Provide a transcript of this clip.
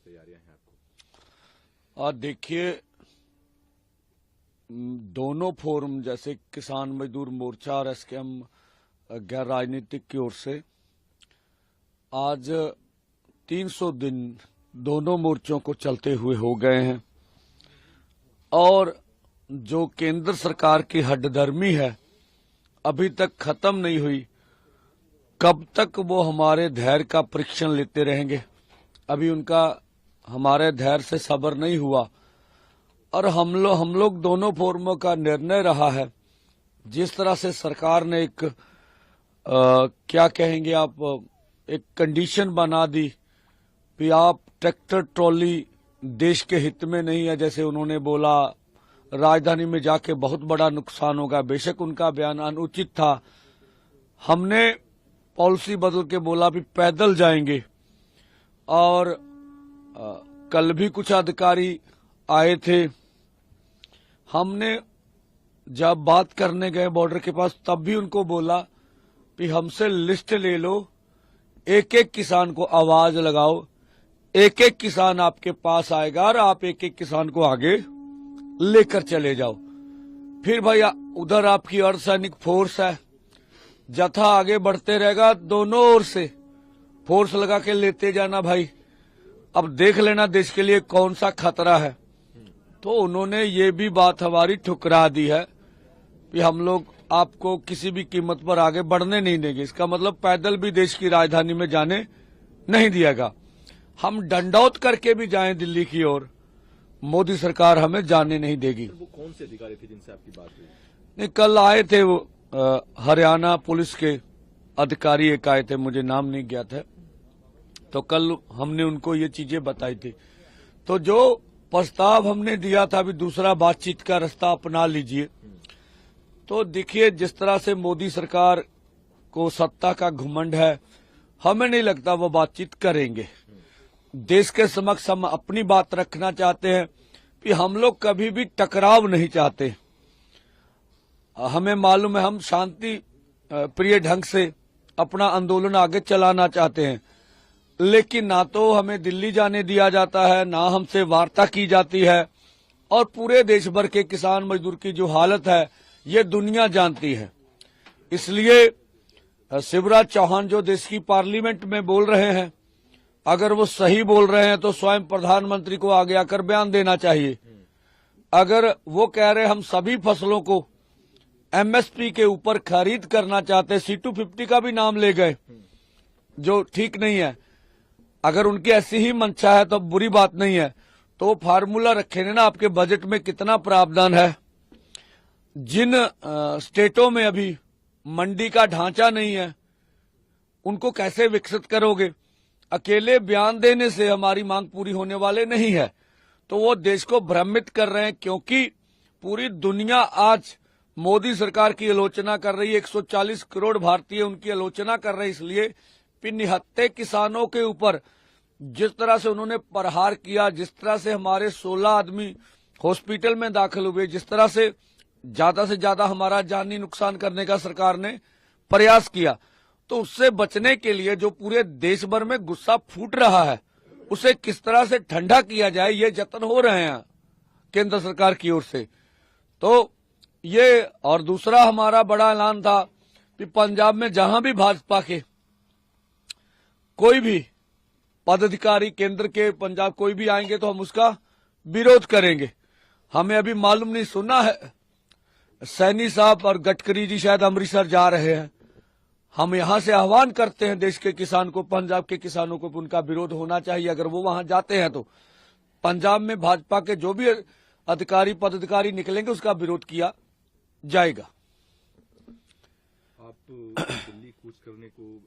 तैयारियां हैं आपको? देखिए, दोनों फोरम जैसे किसान मजदूर मोर्चा और एसकेएम गैर राजनीतिक की ओर से आज 300 दिन दोनों मोर्चों को चलते हुए हो गए हैं और जो केंद्र सरकार की हड्डधर्मी है अभी तक खत्म नहीं हुई। कब तक वो हमारे धैर्य का परीक्षण लेते रहेंगे? अभी उनका हमारे धैर्य से सब्र नहीं हुआ और हम लोग दोनों फोरमों का निर्णय रहा है। जिस तरह से सरकार ने एक क्या कहेंगे आप, एक कंडीशन बना दी कि आप ट्रैक्टर ट्रॉली देश के हित में नहीं है, जैसे उन्होंने बोला राजधानी में जाके बहुत बड़ा नुकसान होगा। बेशक उनका बयान अनुचित था। हमने पॉलिसी बदल के बोला भी पैदल जाएंगे और कल भी कुछ अधिकारी आए थे। हमने जब बात करने गए बॉर्डर के पास तब भी उनको बोला कि हमसे लिस्ट ले लो, एक एक किसान को आवाज लगाओ, एक एक किसान आपके पास आएगा और आप एक एक किसान को आगे लेकर चले जाओ। फिर भैया उधर आपकी अर्धसैनिक फोर्स है, जत्था आगे बढ़ते रहेगा, दोनों ओर से फोर्स लगा के लेते जाना भाई। अब देख लेना देश के लिए कौन सा खतरा है। तो उन्होंने ये भी बात हमारी ठुकरा दी है कि हम लोग आपको किसी भी कीमत पर आगे बढ़ने नहीं देंगे। इसका मतलब पैदल भी देश की राजधानी में जाने नहीं दिएगा। हम डंडौत करके भी जाएं दिल्ली की ओर, मोदी सरकार हमें जाने नहीं देगी। तो वो कौन से अधिकारी थे जिनसे आपकी बात हुई? नहीं, कल आए थे वो हरियाणा पुलिस के अधिकारी एक आए थे, मुझे नाम नहीं ज्ञात है। तो कल हमने उनको ये चीजें बताई थी। तो जो प्रस्ताव हमने दिया था भी दूसरा बातचीत का रास्ता अपना लीजिए। तो देखिए जिस तरह से मोदी सरकार को सत्ता का घमंड है, हमें नहीं लगता वो बातचीत करेंगे। देश के समक्ष हम अपनी बात रखना चाहते हैं कि हम लोग कभी भी टकराव नहीं चाहते। हमें मालूम है हम शांति प्रिय ढंग से अपना आंदोलन आगे चलाना चाहते हैं, लेकिन ना तो हमें दिल्ली जाने दिया जाता है, ना हमसे वार्ता की जाती है। और पूरे देश भर के किसान मजदूर की जो हालत है ये दुनिया जानती है। इसलिए शिवराज चौहान जो देश की पार्लियामेंट में बोल रहे हैं, अगर वो सही बोल रहे हैं तो स्वयं प्रधानमंत्री को आगे आकर बयान देना चाहिए। अगर वो कह रहे हम सभी फसलों को एमएसपी के ऊपर खरीद करना चाहते, C250 का भी नाम ले गए, जो ठीक नहीं है। अगर उनकी ऐसी ही मंशा है तो बुरी बात नहीं है, तो वो फार्मूला रखे ना आपके बजट में कितना प्रावधान है। जिन स्टेटों में अभी मंडी का ढांचा नहीं है उनको कैसे विकसित करोगे? अकेले बयान देने से हमारी मांग पूरी होने वाले नहीं है। तो वो देश को भ्रमित कर रहे हैं, क्योंकि पूरी दुनिया आज मोदी सरकार की आलोचना कर रही है। 140 करोड़ भारतीय उनकी आलोचना कर रहे हैं, इसलिए कि निहत्थे किसानों के ऊपर जिस तरह से उन्होंने प्रहार किया, जिस तरह से हमारे 16 आदमी हॉस्पिटल में दाखिल हुए, जिस तरह से ज्यादा हमारा जानी नुकसान करने का सरकार ने प्रयास किया, तो उससे बचने के लिए जो पूरे देश भर में गुस्सा फूट रहा है उसे किस तरह से ठंडा किया जाए, ये जतन हो रहे हैं केंद्र सरकार की ओर से। तो ये और दूसरा हमारा बड़ा ऐलान था कि पंजाब में जहां भी भाजपा के कोई भी पदाधिकारी केंद्र के पंजाब कोई भी आएंगे तो हम उसका विरोध करेंगे। हमें अभी मालूम नहीं, सुना है सैनी साहब और गडकरी जी शायद अमृतसर जा रहे हैं। हम यहां से आह्वान करते हैं देश के किसान को, पंजाब के किसानों को, उनका विरोध होना चाहिए। अगर वो वहां जाते हैं तो पंजाब में भाजपा के जो भी अधिकारी पदाधिकारी निकलेंगे उसका विरोध किया जाएगा। आप दिल्ली कूच करने को